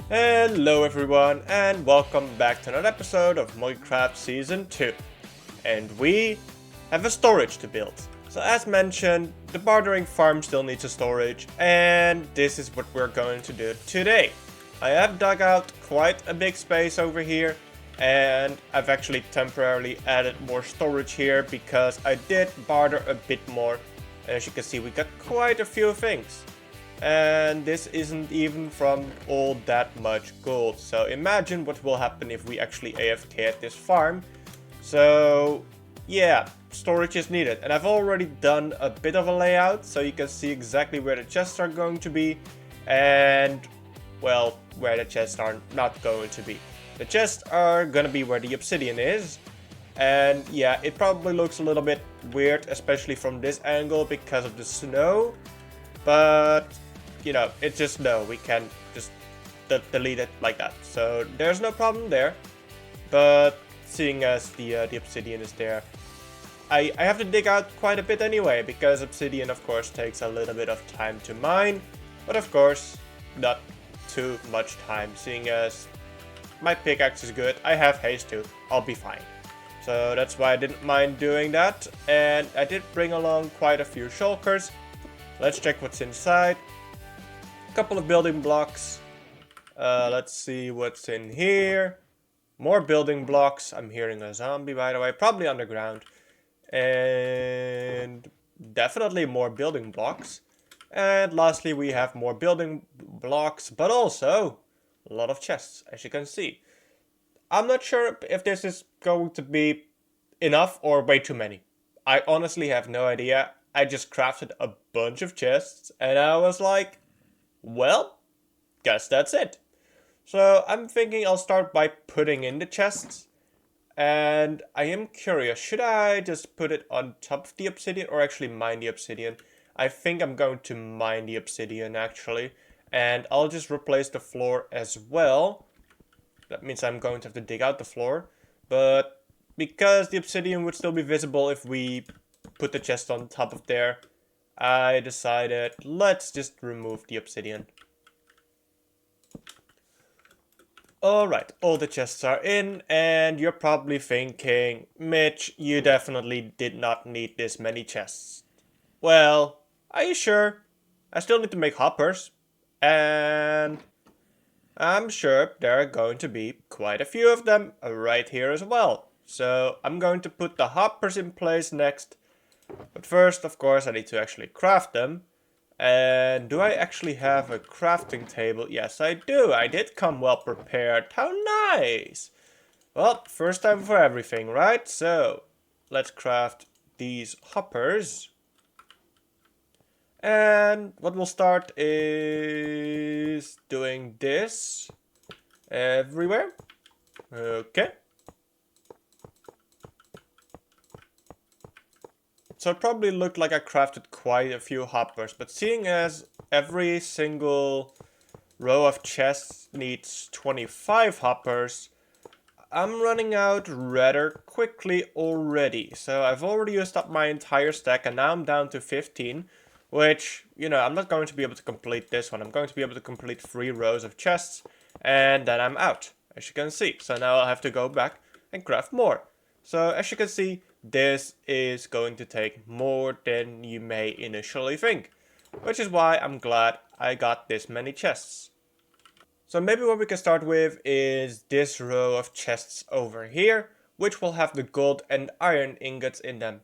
Hello everyone and welcome back to another episode of Minecraft Season 2. And we have a storage to build. So as mentioned, the bartering farm still needs a storage and this is what we're going to do today. I have dug out quite a big space over here and I've actually temporarily added more storage here because I did barter a bit more. And as you can see, we got quite a few things. And this isn't even from all that much gold. So imagine what will happen if we actually AFK at this farm. So yeah, storage is needed. And I've already done a bit of a layout so you can see exactly where the chests are going to be and, well, where the chests are not going to be. The chests are gonna be where the obsidian is. And yeah, it probably looks a little bit weird, especially from this angle because of the snow. But you know, it's just no, we can just delete it like that. So there's no problem there. But seeing as the obsidian is there, I have to dig out quite a bit anyway, because obsidian of course takes a little bit of time to mine. But of course, not too much time, seeing as my pickaxe is good. I have haste too, I'll be fine. So that's why I didn't mind doing that. And I did bring along quite a few shulkers. Let's check what's inside. Couple of building blocks. Let's see what's in here. More building blocks. I'm hearing a zombie, by the way, probably underground. And definitely more building blocks. And lastly, we have more building blocks, but also a lot of chests, as you can see. I'm not sure if this is going to be enough or way too many. I honestly have no idea. I just crafted a bunch of chests and I was like, well, guess that's it. So I'm thinking I'll start by putting in the chests. And I am curious, should I just put it on top of the obsidian or actually mine the obsidian? I think I'm going to mine the obsidian actually. And I'll just replace the floor as well. That means I'm going to have to dig out the floor. But because the obsidian would still be visible if we put the chest on top of there, I decided let's just remove the obsidian. Alright, all the chests are in, and you're probably thinking, Mitch, you definitely did not need this many chests. Well, are you sure? I still need to make hoppers, and I'm sure there are going to be quite a few of them right here as well. So I'm going to put the hoppers in place next. But first, of course, I need to actually craft them. And do I actually have a crafting table? Yes, I do. I did come well prepared. How nice! Well, first time for everything, right? So, let's craft these hoppers. And what we'll start is doing this everywhere. Okay. So it probably looked like I crafted quite a few hoppers, but seeing as every single row of chests needs 25 hoppers, I'm running out rather quickly already. So I've already used up my entire stack and now I'm down to 15, which, you know, I'm not going to be able to complete this one. I'm going to be able to complete 3 rows of chests and then I'm out, as you can see. So now I'll have to go back and craft more. So as you can see, this is going to take more than you may initially think, which is why I'm glad I got this many chests. So maybe what we can start with is this row of chests over here, which will have the gold and iron ingots in them.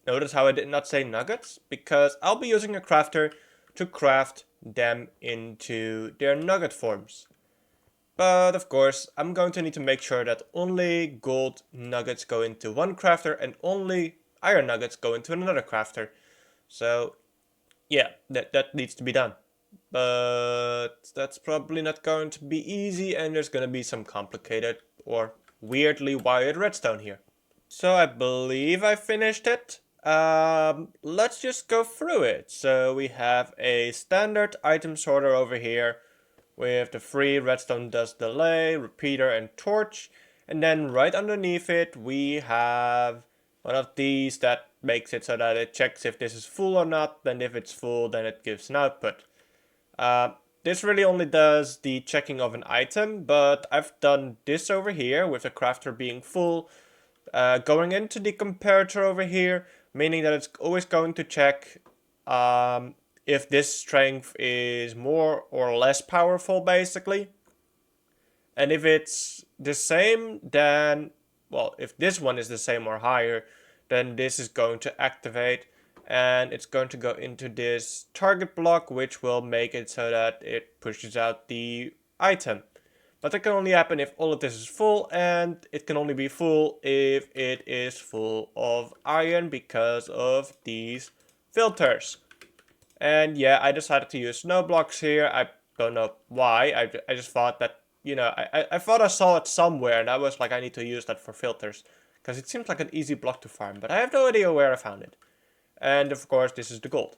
Notice how I did not say nuggets? Because I'll be using a crafter to craft them into their nugget forms. But of course, I'm going to need to make sure that only gold nuggets go into one crafter and only iron nuggets go into another crafter. So yeah, that needs to be done. But that's probably not going to be easy and there's going to be some complicated or weirdly wired redstone here. So I believe I finished it. Let's just go through it. So we have a standard item sorter over here with the 3 redstone dust delay, repeater and torch. And then right underneath it we have one of these that makes it so that it checks if this is full or not. And if it's full then it gives an output. this really only does the checking of an item, but I've done this over here with the crafter being full, going into the comparator over here, meaning that it's always going to check if this strength is more or less powerful, basically. And if it's the same, then, well, if this one is the same or higher, then this is going to activate, and it's going to go into this target block, which will make it so that it pushes out the item. But that can only happen if all of this is full, and it can only be full if it is full of iron because of these filters. And yeah, I decided to use snow blocks here. I don't know why. I just thought that, you know, I thought I saw it somewhere, and I was like, I need to use that for filters. Because it seems like an easy block to farm, but I have no idea where I found it. And of course, this is the gold.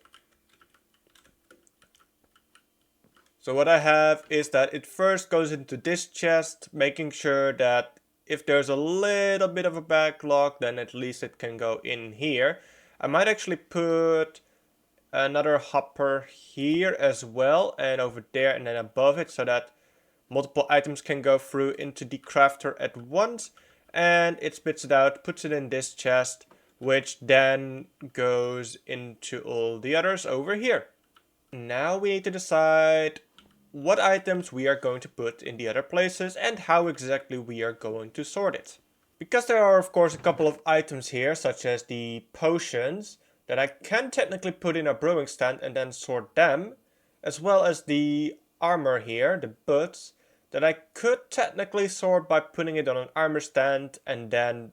So what I have is that it first goes into this chest, making sure that if there's a little bit of a backlog, then at least it can go in here. I might actually put another hopper here as well, and over there, and then above it, so that multiple items can go through into the crafter at once, and it spits it out, puts it in this chest, which then goes into all the others over here. Now we need to decide what items we are going to put in the other places and how exactly we are going to sort it. Because there are of course a couple of items here, such as the potions, that I can technically put in a brewing stand and then sort them, as well as the armor here, the boots, that I could technically sort by putting it on an armor stand and then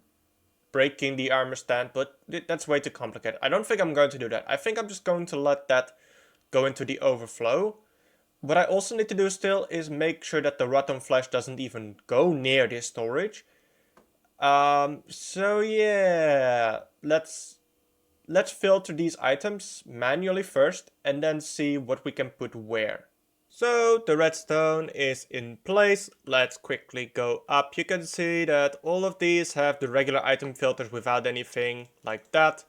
breaking the armor stand, but that's way too complicated. I don't think I'm going to do that. I think I'm just going to let that go into the overflow. What I also need to do still is make sure that the rotten flesh doesn't even go near this storage. So yeah, let's filter these items manually first and then see what we can put where. So the redstone is in place. Let's quickly go up. You can see that all of these have the regular item filters without anything like that.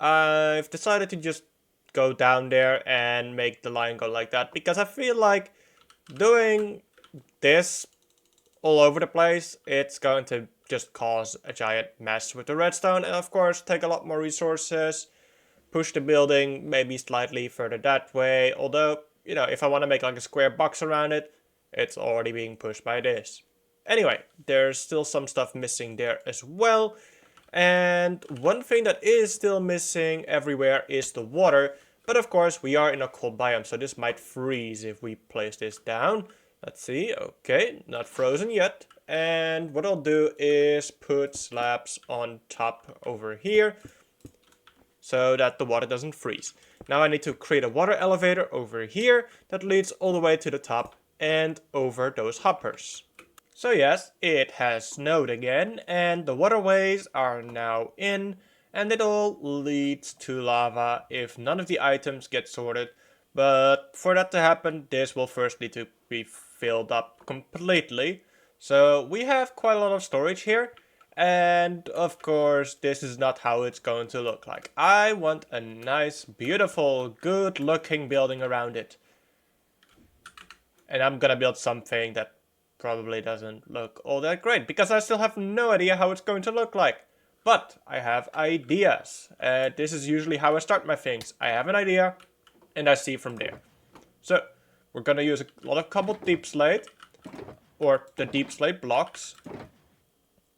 I've decided to just go down there and make the line go like that, because I feel like doing this all over the place, it's going to just cause a giant mess with the redstone, and of course take a lot more resources, push the building maybe slightly further that way, although, you know, if I want to make like a square box around it, it's already being pushed by this. Anyway, there's still some stuff missing there as well. And one thing that is still missing everywhere is the water. But of course, we are in a cold biome, so this might freeze if we place this down. Let's see. Okay, not frozen yet. And what I'll do is put slabs on top over here so that the water doesn't freeze. Now I need to create a water elevator over here that leads all the way to the top and over those hoppers. So yes, it has snowed again, and the waterways are now in, and it all leads to lava if none of the items get sorted. But for that to happen, this will first need to be filled up completely. So we have quite a lot of storage here, and of course this is not how it's going to look like. I want a nice, beautiful, good looking building around it. And I'm gonna build something that probably doesn't look all that great, because I still have no idea how it's going to look like. But I have ideas. This is usually how I start my things. I have an idea, and I see from there. So, we're gonna use a lot of cobbled deep slate, or the deep slate blocks.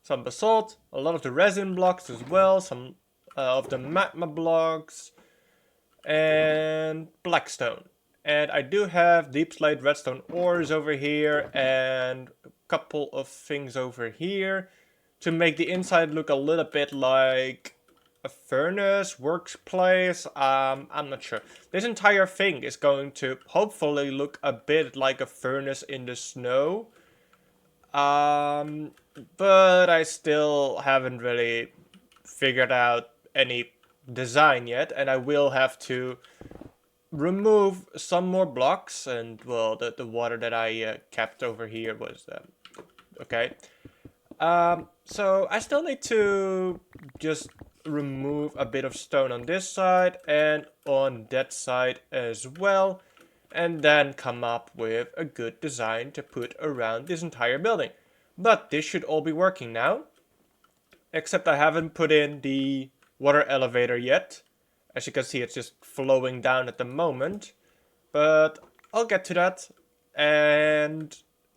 Some basalt, a lot of the resin blocks as well, some of the magma blocks, and blackstone. And I do have deep slate redstone ores over here and a couple of things over here to make the inside look a little bit like a furnace, workplace. I'm not sure. This entire thing is going to hopefully look a bit like a furnace in the snow. But I still haven't really figured out any design yet, and I will have to remove some more blocks, and well, the water that I kept over here was okay. So I still need to just remove a bit of stone on this side and on that side as well. and then come up with a good design to put around this entire building. But this should all be working now, except I haven't put in the water elevator yet. As you can see, it's just flowing down at the moment, but I'll get to that, and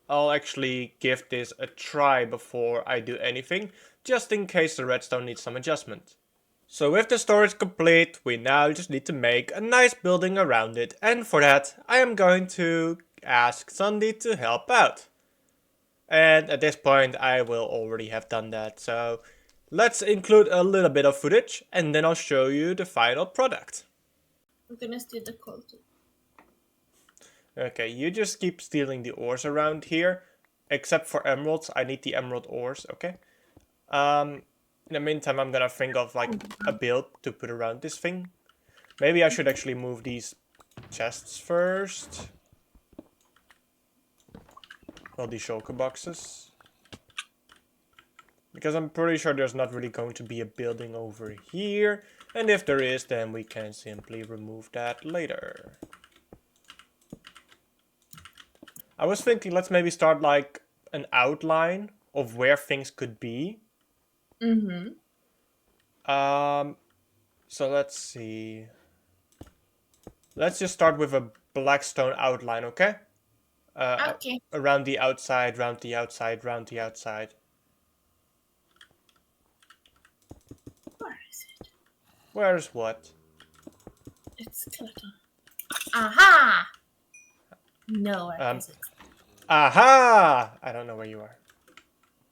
I'll actually give this a try before I do anything, just in case the redstone needs some adjustment. So with the storage complete, we now just need to make a nice building around it, and for that I am going to ask Sandy to help out. And at this point I will already have done that, so let's include a little bit of footage and then I'll show you the final product. I'm gonna steal the coal too. Okay, you just keep stealing the ores around here, except for emeralds. I need the emerald ores, okay? In the meantime, I'm gonna think of like a build to put around this thing. Maybe I should actually move these chests first. Well, these shulker boxes. Because I'm pretty sure there's not really going to be a building over here. And if there is, then we can simply remove that later. I was thinking let's maybe start like an outline of where things could be. So let's see. Let's just start with a black stone outline, okay? Okay. Around the outside, round the outside, round the outside. Where is it? Where's what? It's skeleton. Aha! No, where is it? Aha! I don't know where you are.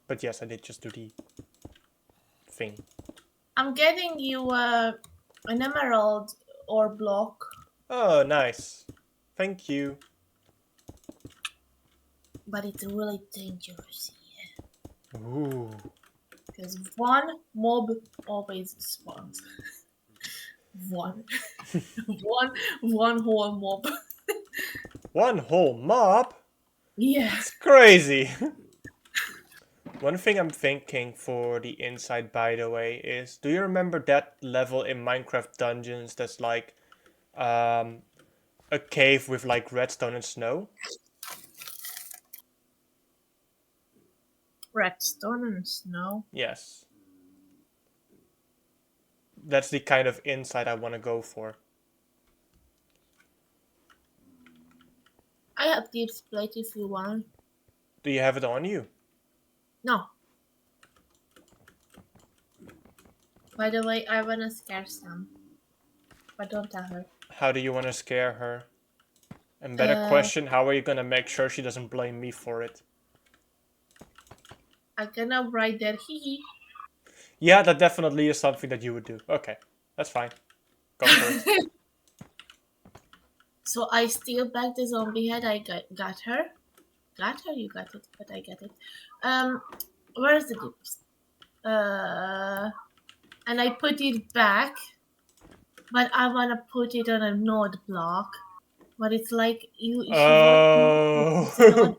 But yes, I did just do the thing. I'm getting you an emerald ore block. Oh, nice. Thank you. But it's really dangerous here. Ooh. Because one mob always spawns. one. one whole mob. One whole mob? Yeah. It's crazy. One thing I'm thinking for the inside, by the way, is do you remember that level in Minecraft Dungeons that's like a cave with like redstone and snow? Redstone and snow? Yes. That's the kind of inside I want to go for. I have Deep's plate if you want. Do you have it on you? No. By the way, I wanna scare Sam. But don't tell her. How do you want to scare her? And better question, how are you gonna make sure she doesn't blame me for it? I'm gonna write there hee hee. Yeah, that definitely is something that you would do. Okay, that's fine. Go for it. So I steal back the zombie head. I got her. Got her? You got it, but I get it. Where's the dupes? And I put it back, but I wanna put it on a node block. But it's like you. Oh.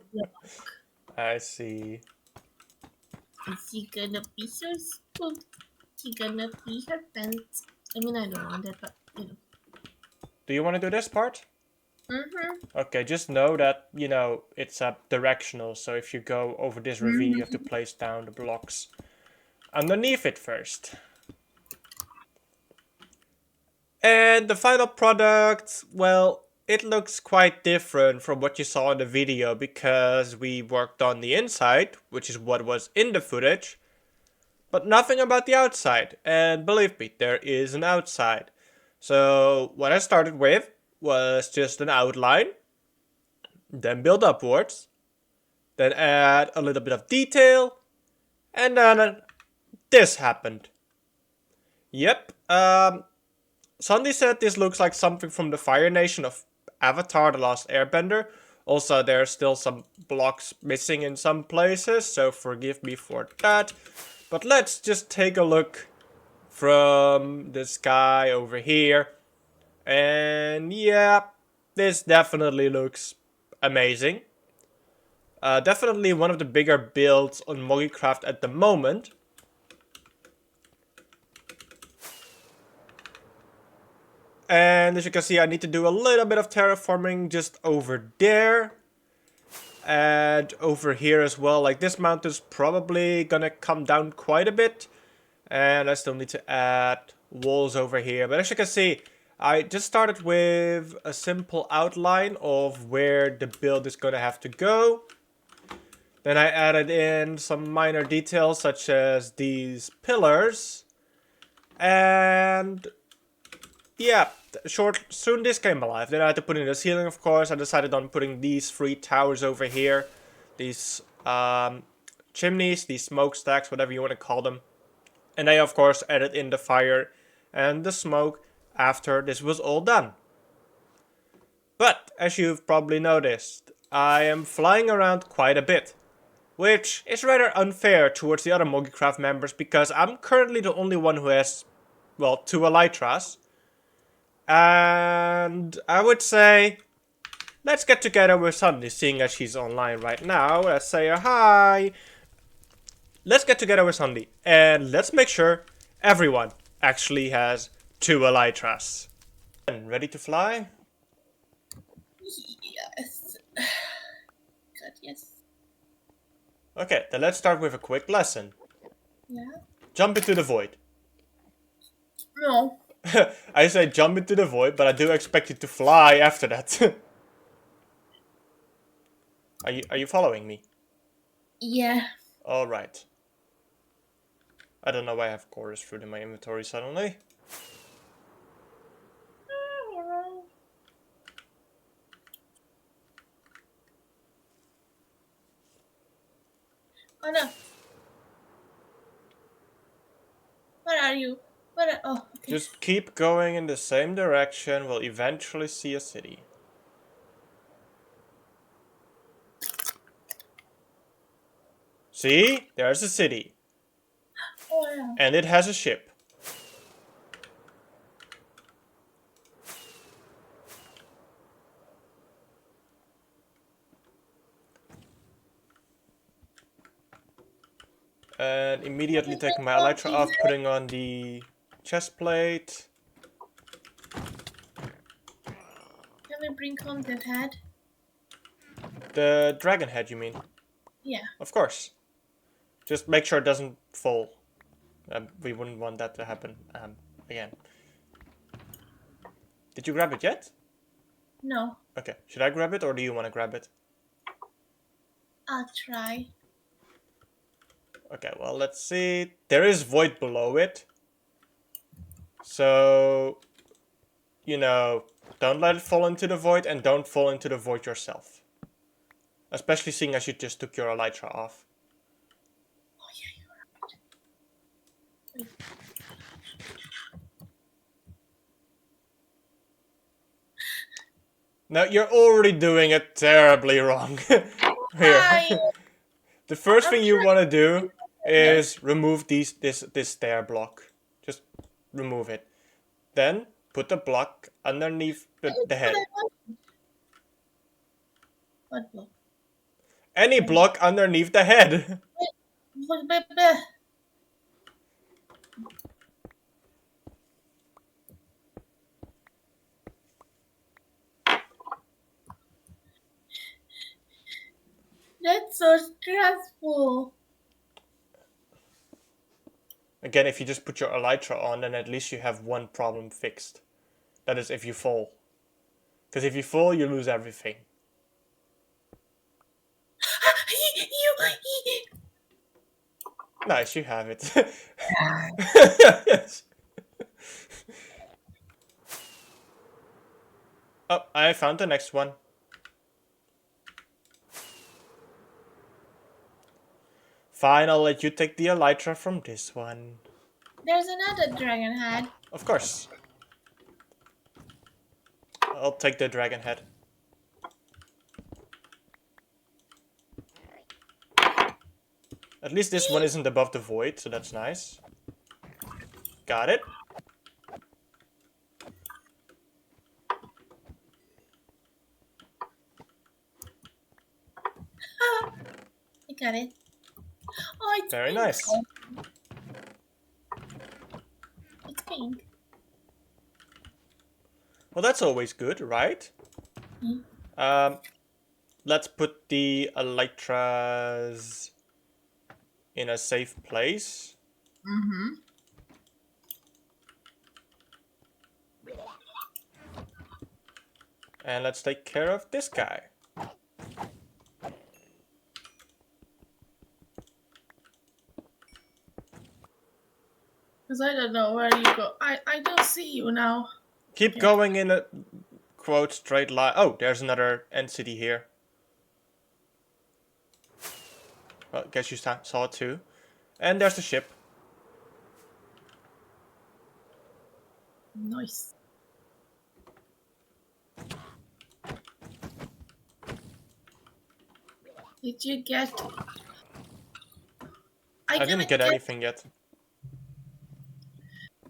I see. Is she gonna be so spooked? She gonna pee her pants? I mean, I don't want that, but you know. Do you want to do this part? Okay, just know that, you know, it's directional, so if you go over this ravine, you have to place down the blocks underneath it first. And the final product, well, it looks quite different from what you saw in the video because we worked on the inside, which is what was in the footage, but nothing about the outside. And believe me, there is an outside. So what I started with was just an outline, then build upwards, then add a little bit of detail, and then this happened. Yep, Sandy said this looks like something from the Fire Nation of Avatar The Last Airbender. Also, there are still some blocks missing in some places, so forgive me for that. But let's just take a look from the sky over here. And yeah, this definitely looks amazing. Definitely one of the bigger builds on Moggycraft at the moment. And as you can see, I need to do a little bit of terraforming just over there. And over here as well. Like, this mountain's probably gonna come down quite a bit. And I still need to add walls over here. But as you can see, I just started with a simple outline of where the build is gonna have to go. Then I added in some minor details such as these pillars. And yeah, soon this came alive. Then I had to put in the ceiling, of course. I decided on putting these 3 towers over here. These chimneys, these smokestacks, whatever you want to call them. And I, of course, added in the fire and the smoke after this was all done. But, as you've probably noticed, I am flying around quite a bit. Which is rather unfair towards the other MogiCraft members because I'm currently the only one who has, well, 2 Elytras. And I would say, let's get together with Sandy, seeing as she's online right now. Let's say a hi. Let's get together with Sandy and let's make sure everyone actually has 2 Elytras. Ready to fly? Yes. God, yes. Okay, then let's start with a quick lesson. Yeah? Jump into the void. No. I say jump into the void, but I do expect you to fly after that. Are you following me? Yeah. Alright. I don't know why I have chorus fruit in my inventory suddenly. Oh no. Where are you? Oh, okay. Just keep going in the same direction, we'll eventually see a city. See? There's a city. Oh, yeah. And it has a ship. And immediately taking my elytra off, putting on the chest plate. Can we bring home that head? The dragon head, you mean? Yeah. Of course. Just make sure it doesn't fall. We wouldn't want that to happen again. Did you grab it yet? No. Okay. Should I grab it or do you want to grab it? I'll try. Okay, well, let's see. There is void below it. So, you know, don't let it fall into the void and don't fall into the void yourself. Especially seeing as you just took your elytra off. Oh, yeah, you're right. Now, you're already doing it terribly wrong. Here. The first thing you want to do is remove this stair block. Just remove it. Then put the block underneath the head. What block? Any block underneath the head. That's so stressful. Again, if you just put your elytra on, then at least you have one problem fixed. That is if you fall. Because if you fall, you lose everything. Nice, you have it. Oh, I found the next one. Fine, I'll let you take the elytra from this one. There's another dragon head. Of course. I'll take the dragon head. At least this one isn't above the void, so that's nice. Got it. I got it. Oh, it's Very pink. nice. It's pink. Well, that's always good, right? Let's put the elytras in a safe place. Mm-hmm. And let's take care of this guy. Because I don't know where you go. I don't see you now. Keep going in a quote straight line. Oh, there's another entity here. Well, I guess you saw it too. And there's the ship. Nice. Did you get... I didn't get anything yet.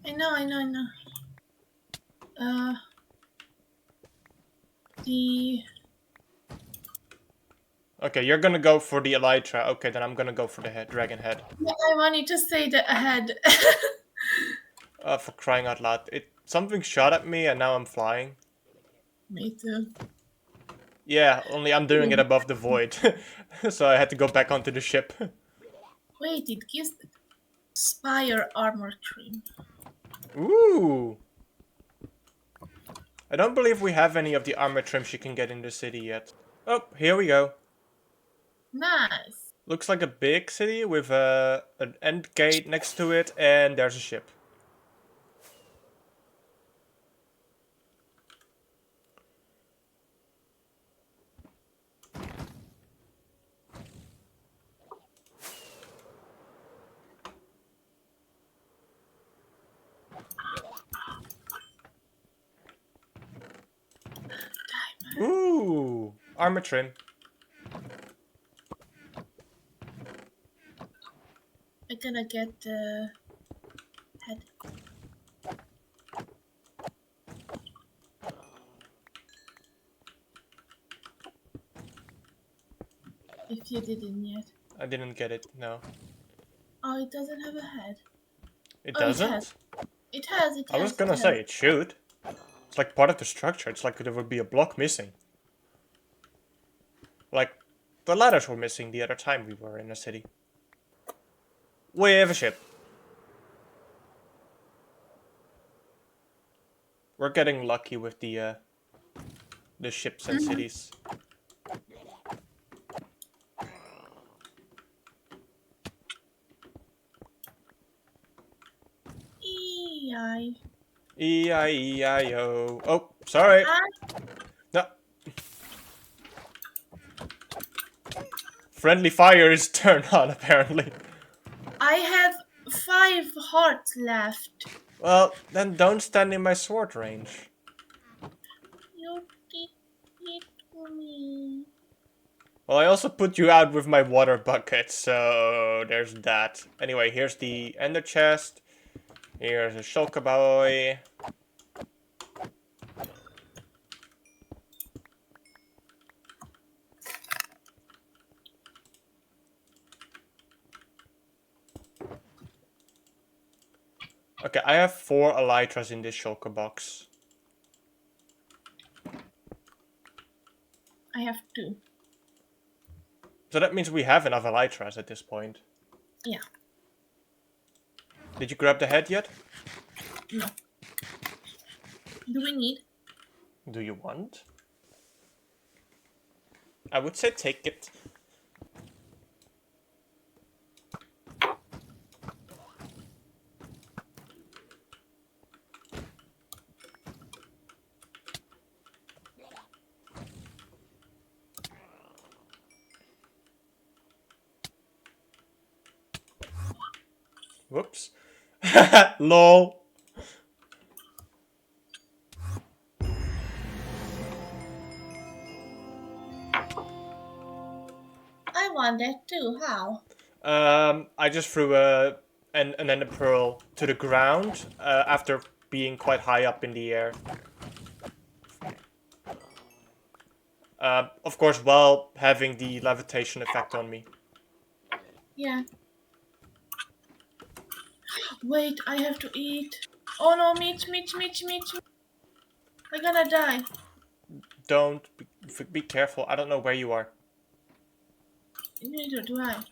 I know. The... Okay, you're gonna go for the elytra. Okay, then I'm gonna go for the dragon head. Yeah, I wanted to say the ahead. For crying out loud. Something shot at me and now I'm flying. Me too. Yeah, only I'm doing it above the void. So I had to go back onto the ship. Wait, it gives Spire armor trim. Ooh! I don't believe we have any of the armor trims you can get in the city yet. Oh, here we go. Nice. Looks like a big city with an end gate next to it, and there's a ship. Ooh! Armor trim. I'm gonna get the head. If you didn't yet. I didn't get it, no. Oh, it doesn't have a head. It Oh, doesn't? It has. I was gonna say, it should. It's like part of the structure. It's like there would be a block missing. Like, the ladders were missing the other time we were in a city. We have a ship. We're getting lucky with the ships and cities. E-I. E-I-E-I-O. Oh, sorry. No. Friendly fire is turned on, apparently. I have 5 hearts left. Well, then don't stand in my sword range. You did it to me. Well, I also put you out with my water bucket, so there's that. Anyway, here's the ender chest. Here's a shulker boy. Okay, I have 4 elytras in this shulker box. I have 2. So that means we have enough elytras at this point. Yeah. Did you grab the head yet? No. Do we need? Do you want? I would say take it. Whoops. LOL. I want that too. How? I just threw an ender pearl to the ground after being quite high up in the air. Of course, while having the levitation effect on me. Yeah. Wait, I have to eat. Oh no, meat. We're gonna die. Don't. Be careful. I don't know where you are. Neither do I.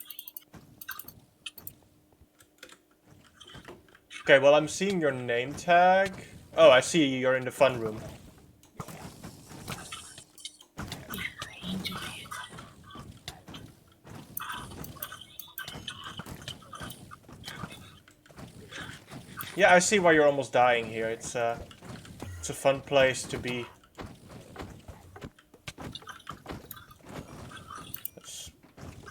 Okay, well, I'm seeing your name tag. Oh, I see you're in the fun room. Yeah, I enjoy it. Yeah, I see why you're almost dying here. It's a fun place to be. That's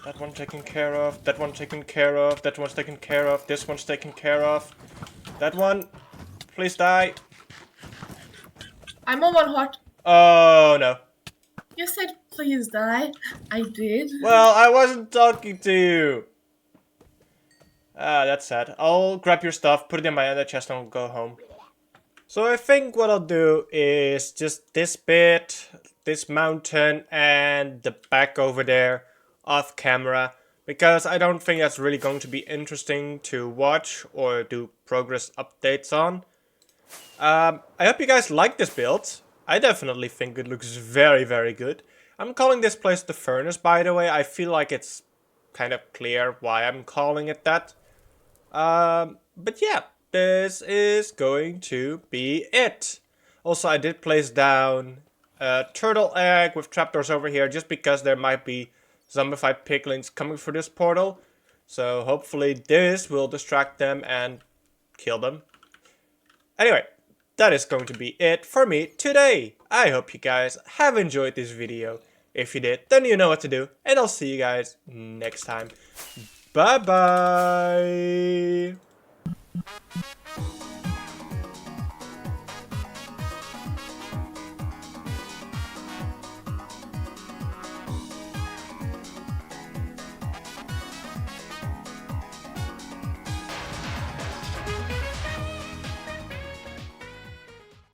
that one taken care of. That one taken care of. That one's taken care of. This one's taken care of. That one, please die. I'm on one heart. Oh no. You said please die. I did. Well, I wasn't talking to you. Ah, that's sad. I'll grab your stuff, put it in my other chest, and I'll go home. So I think what I'll do is just this bit, this mountain, and the back over there off camera. Because I don't think that's really going to be interesting to watch or do progress updates on. I hope you guys like this build. I definitely think it looks very, very good. I'm calling this place the Furnace, by the way. I feel like it's kind of clear why I'm calling it that. But yeah, this is going to be it. Also, I did place down a turtle egg with trapdoors over here just because there might be zombified piglins coming through this portal. So hopefully this will distract them and kill them. Anyway, that is going to be it for me today. I hope you guys have enjoyed this video. If you did, then you know what to do. And I'll see you guys next time. Bye bye.